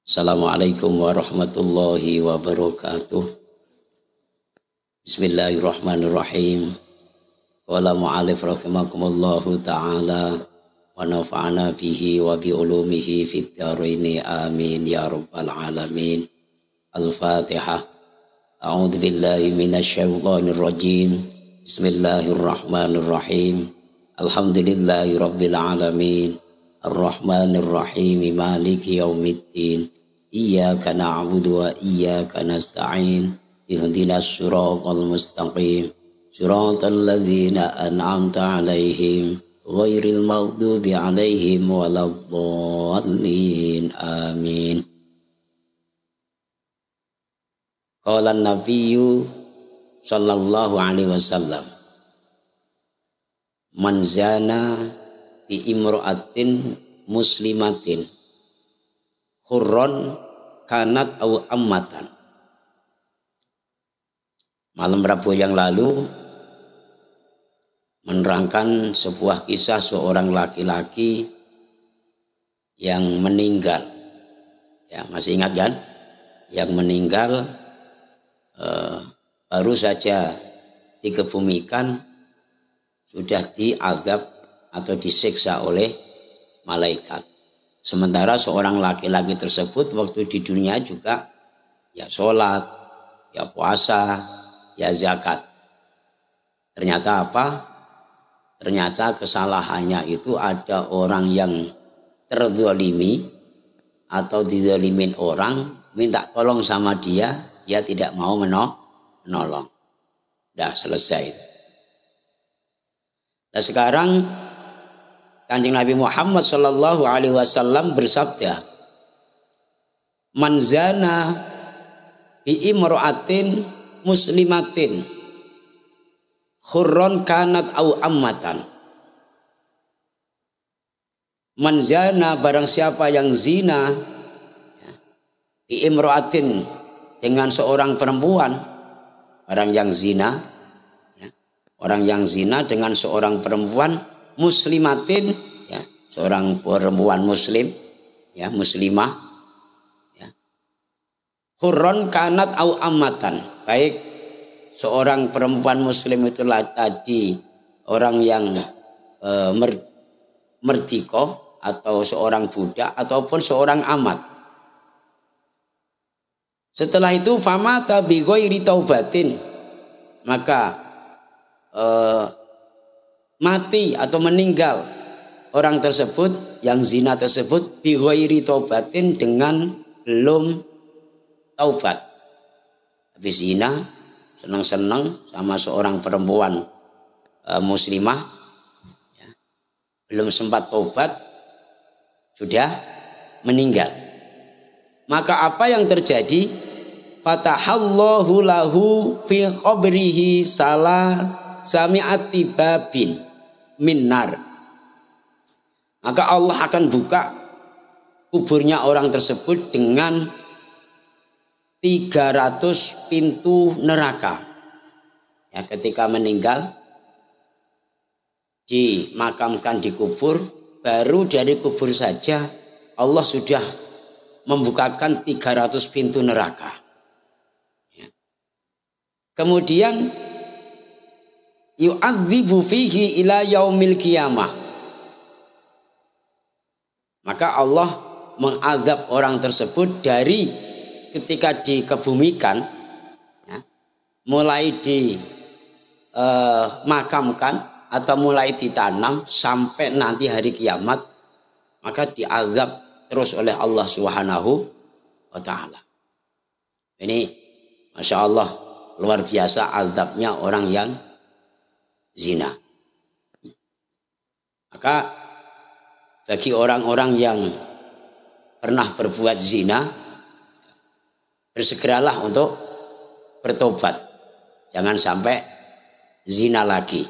Assalamualaikum warahmatullahi wabarakatuh. Bismillahirrahmanirrahim. Qala mu'alif rahimakumullahu ta'ala wa nafa'ana bihi wa bi ulumihi fid dharaini amin ya rabbal alamin. Al-Fatihah. A'udzu billahi minasy syaithanir rajim. Bismillahirrahmanirrahim. Alhamdulillahi rabbil alamin. Ar-Rahmanir Rahim Maliki Yaumiddin. Iyyaka na'budu wa iyyaka nasta'in. Ihdinas siratal mustaqim. Siratal ladzina an'amta 'alaihim ghairil maghdubi 'alaihim waladdallin. Amin. Qala an-nabiyyu sallallahu alaihi wasallam, man zana bi imra'atin muslimatin hurron kanat au ammatan. Malam Rabu yang lalu menerangkan sebuah kisah seorang laki-laki yang meninggal. Ya, masih ingat kan? Yang meninggal baru saja dikebumikan sudah diazab atau disiksa oleh malaikat. Sementara seorang laki-laki tersebut waktu di dunia juga ya sholat, ya puasa, ya zakat. Ternyata apa? Ternyata kesalahannya itu ada orang yang terzalimi atau dizalimin orang, minta tolong sama dia, dia tidak mau menolong. Dah selesai. Nah sekarang Kanjeng Nabi Muhammad sallallahu alaihi wasallam bersabda, man zana bi imra'atin muslimatin hurron kanat au ammatan. Man zana, barang siapa yang zina bi imra'atin, dengan seorang perempuan, orang yang zina dengan seorang perempuan muslimatin, ya, seorang perempuan muslim, ya, muslimah, ya. Hurron kanat au ammatan, baik seorang perempuan muslim itulah tadi orang yang merdiko atau seorang budak ataupun seorang amat. Setelah itu famata bi ghairi taubatin, maka mati atau meninggal orang tersebut yang zina tersebut bi ghairi taubatin, dengan belum taubat. Habis zina senang-senang sama seorang perempuan muslimah, ya, belum sempat taubat sudah meninggal. Maka apa yang terjadi? Fatahallahu lahu fi qabrihi sami'ati babin minnar. Maka Allah akan buka kuburnya orang tersebut dengan 300 pintu neraka. Ya, ketika meninggal dimakamkan di kubur, baru dari kubur saja Allah sudah membukakan 300 pintu neraka. Ya. Kemudian yu'adzibu fihi ila yaumil qiyamah. Maka Allah mengazab orang tersebut dari ketika dikebumikan, ya, mulai dimakamkan atau mulai ditanam sampai nanti hari kiamat, maka diazab terus oleh Allah Subhanahu wa ta'ala. Ini Masya Allah, luar biasa azabnya orang yang zina. Maka bagi orang-orang yang pernah berbuat zina, bersegeralah untuk bertobat. Jangan sampai zina lagi.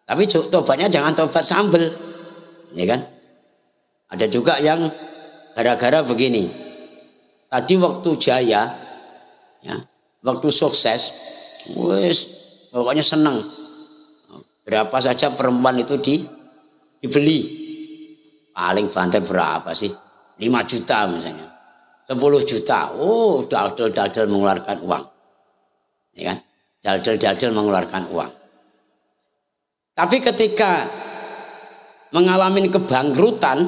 Tapi tobatnya jangan tobat sambel, ya kan? Ada juga yang gara-gara begini. Tadi waktu jaya, ya, waktu sukses, wes pokoknya senang. Berapa saja perempuan itu dibeli. Paling banter berapa sih? 5 juta misalnya. 10 juta. Oh, daldal-daldal mengeluarkan uang. Ya kan? Daldal-daldal mengeluarkan uang. Tapi ketika mengalami kebangkrutan,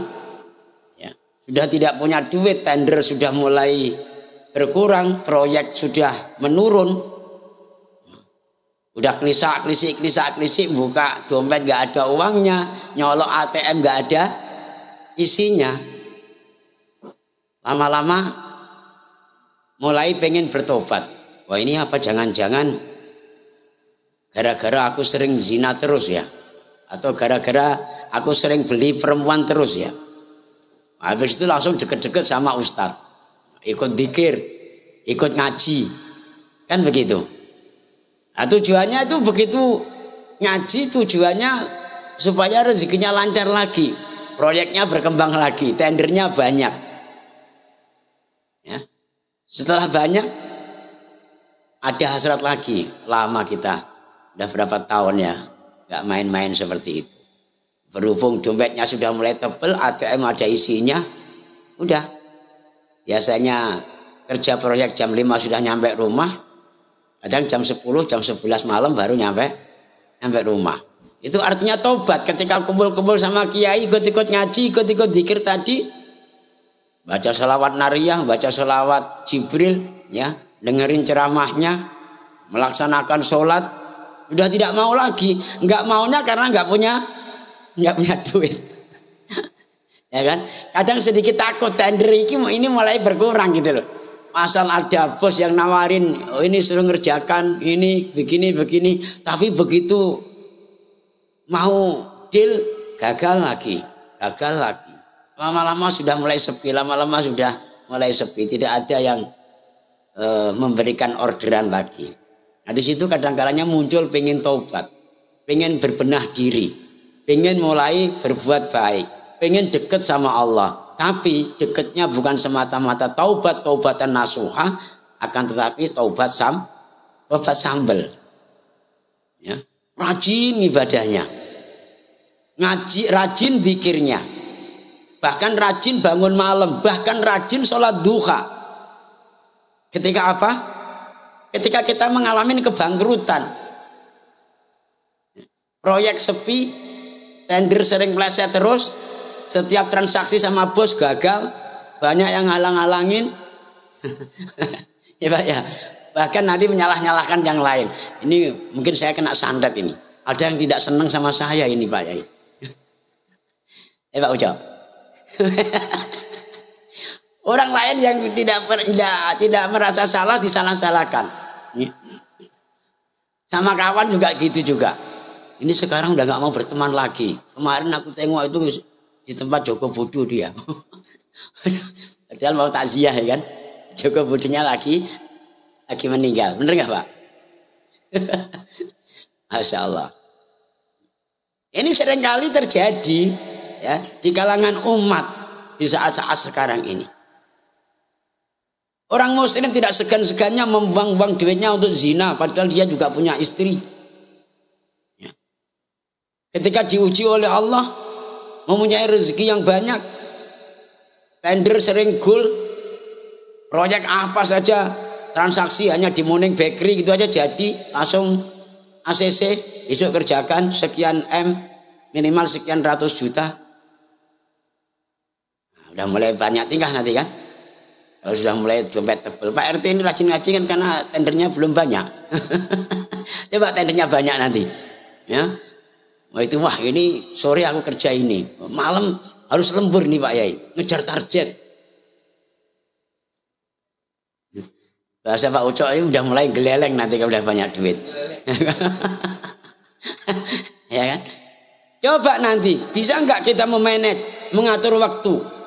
ya, sudah tidak punya duit, tender sudah mulai berkurang, proyek sudah menurun, udah klisik, buka dompet nggak ada uangnya, nyolok ATM nggak ada isinya. Lama-lama mulai pengen bertobat. Wah, ini apa jangan-jangan gara-gara aku sering zina terus ya, atau gara-gara aku sering beli perempuan terus ya. Habis itu langsung deket-deket sama ustadz, ikut dzikir, ikut ngaji, kan begitu. Nah, tujuannya itu begitu ngaji, tujuannya supaya rezekinya lancar lagi, proyeknya berkembang lagi, tendernya banyak. Ya. Setelah banyak, ada hasrat lagi. Lama kita, udah berapa tahun ya, nggak main-main seperti itu. Berhubung dompetnya sudah mulai tebel, ATM ada isinya, udah. Biasanya kerja proyek jam 5 sudah nyampe rumah, kadang jam 10, jam 11 malam baru nyampe rumah. Itu artinya tobat. Ketika kumpul-kumpul sama kiai, ikut-ikut ngaji, ikut-ikut dzikir tadi, baca sholawat nariyah, baca sholawat Jibril, ya, dengerin ceramahnya, melaksanakan sholat, udah tidak mau lagi. Nggak maunya karena nggak punya duit. Ya kan? Kadang sedikit takut tender ini mulai berkurang gitu loh. Asal ada bos yang nawarin, oh ini suruh ngerjakan, ini begini. Tapi begitu mau deal, gagal lagi. Lama-lama sudah mulai sepi, Tidak ada yang memberikan orderan lagi. Nah di situ kadang-kadangnya muncul pengen taubat, pengen berbenah diri, pengen mulai berbuat baik, pengen deket sama Allah. Tapi deketnya bukan semata-mata taubatan nasuha, akan tetapi taubat sambel. Ya, rajin ibadahnya, ngaji, rajin zikirnya, bahkan rajin bangun malam, bahkan rajin sholat duha. Ketika apa? Ketika kita mengalami kebangkrutan, proyek sepi, tender sering meleset terus, setiap transaksi sama bos gagal, banyak yang halang-halangin. Ya Pak ya. Bahkan nanti menyalah-nyalahkan yang lain. Ini mungkin saya kena sandat ini. Ada yang tidak senang sama saya ini Pak ya. Pak Ujo. Orang lain yang tidak merasa salah disalah-salahkan. Sama kawan juga gitu juga. Ini sekarang udah nggak mau berteman lagi. Kemarin aku tengok itu di tempat Joko Budu dia. Padahal mau takziah ya kan. Joko Budunya lagi meninggal. Bener nggak Pak? Masya Allah. Ini seringkali terjadi ya di kalangan umat di saat-saat sekarang ini. Orang muslim tidak segan-segannya membuang-buang duitnya untuk zina, padahal dia juga punya istri. Ya. Ketika diuji oleh Allah, mempunyai rezeki yang banyak, tender sering goal, proyek apa saja, transaksi hanya di morning bakery gitu aja jadi, langsung ACC, besok kerjakan sekian M, minimal sekian ratus juta. Nah, udah mulai banyak tingkah nanti kan. Kalau sudah mulai dompet tebel, Pak RT ini rajin ngaji kan karena tendernya belum banyak. Coba tendernya banyak nanti. Ya. Wah ini sore aku kerja ini, malam harus lembur nih Pak Yai, ngejar target. Bahasa Pak Ucok ini udah mulai geleleng nanti kalau udah banyak duit. Ya kan? Coba nanti bisa nggak kita memanage, mengatur waktu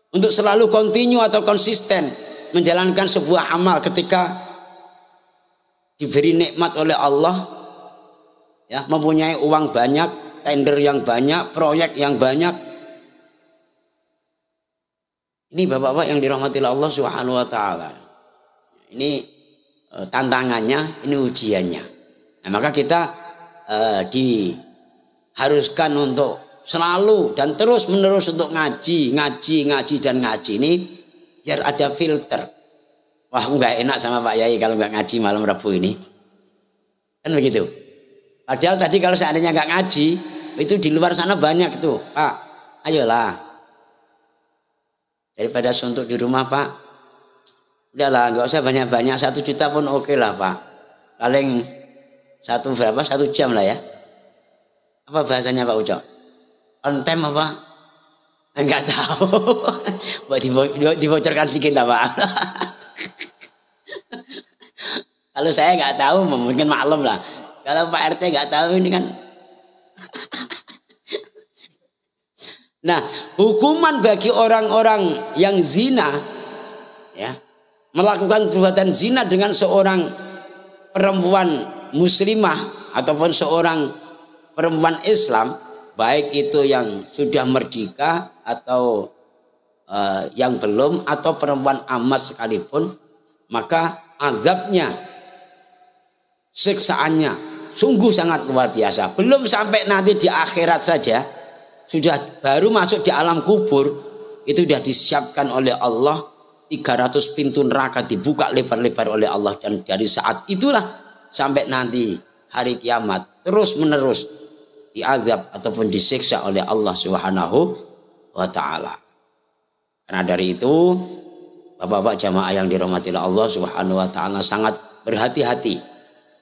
untuk selalu kontinu atau konsisten menjalankan sebuah amal ketika diberi nikmat oleh Allah, ya, mempunyai uang banyak, tender yang banyak, proyek yang banyak. Ini bapak-bapak yang dirahmati Allah Subhanahu wa taala. Ini tantangannya, ini ujiannya. Nah, maka kita diharuskan untuk selalu dan terus menerus untuk ngaji. Ini biar ada filter. Wah, aku nggak enak sama Pak Yai kalau nggak ngaji malam Rabu ini. Kan begitu. Padahal tadi kalau seandainya nggak ngaji, itu di luar sana banyak tuh. Pak, ayolah. Daripada suntuk di rumah Pak, udahlah nggak usah banyak-banyak, 1 juta pun oke lah Pak. Paling 1 jam lah ya. Apa bahasanya Pak Ucok? On time apa? Enggak tahu. Buat dibocorkan sedikit lah Pak. Kalau saya nggak tahu mungkin maklum lah. Kalau Pak RT nggak tahu ini kan. Nah, hukuman bagi orang-orang yang zina, ya, melakukan perbuatan zina dengan seorang perempuan muslimah ataupun seorang perempuan Islam, baik itu yang sudah merdeka atau yang belum atau perempuan amat sekalipun, maka azabnya, siksaannya sungguh sangat luar biasa. Belum sampai nanti di akhirat saja, sudah baru masuk di alam kubur, itu sudah disiapkan oleh Allah 300 pintu neraka dibuka lebar-lebar oleh Allah, dan dari saat itulah sampai nanti hari kiamat terus menerus diazab ataupun disiksa oleh Allah Subhanahu wa taala. Karena dari itu Bapak-bapak jamaah yang dirahmati Allah Subhanahu wa taala sangat berhati-hati,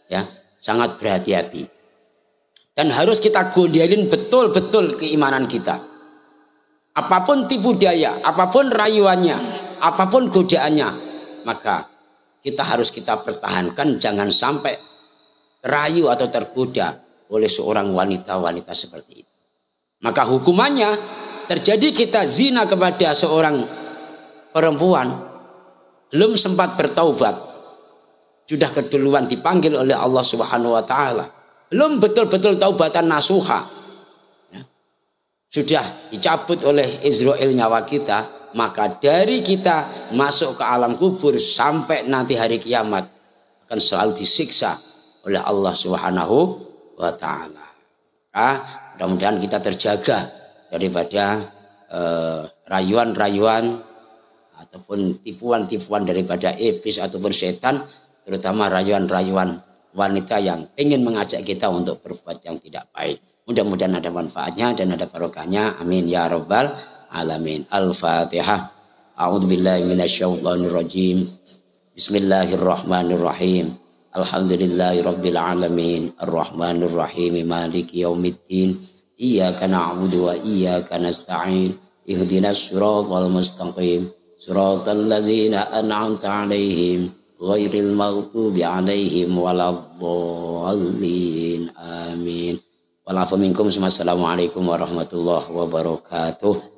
ya, sangat berhati-hati. Dan harus kita gondelin betul-betul keimanan kita. Apapun tipu daya, apapun rayuannya, apapun godaannya, maka kita harus kita pertahankan, jangan sampai rayu atau tergoda oleh seorang wanita-wanita seperti itu. Maka hukumannya, terjadi kita zina kepada seorang perempuan, belum sempat bertaubat, sudah keduluan dipanggil oleh Allah Subhanahu wa taala. Belum betul-betul taubatan nasuha, ya, sudah dicabut oleh Israel nyawa kita, maka dari kita masuk ke alam kubur sampai nanti hari kiamat akan selalu disiksa oleh Allah Subhanahu wa taala. Mudah-mudahan kita terjaga daripada rayuan-rayuan ataupun tipuan-tipuan daripada iblis ataupun setan, terutama rayuan-rayuan wanita yang ingin mengajak kita untuk berbuat yang tidak baik. Mudah-mudahan ada manfaatnya dan ada barokahnya. Amin ya rabbal alamin. Al-Fatihah. A'udzubillahi minasyaitonirrajim. Bismillahirrahmanirrahim. Alhamdulillahirabbil alamin. Arrahmanirrahim. Maliki yaumiddin. Iyyaka na'budu wa iyyaka nasta'in. Ihdinas siratal mustaqim. Siratal ladzina an'amta 'alaihim ghairil maghdubi 'alaihim waladdallin. Amin. Walafu minkum. Assalamualaikum warahmatullahi wabarakatuh.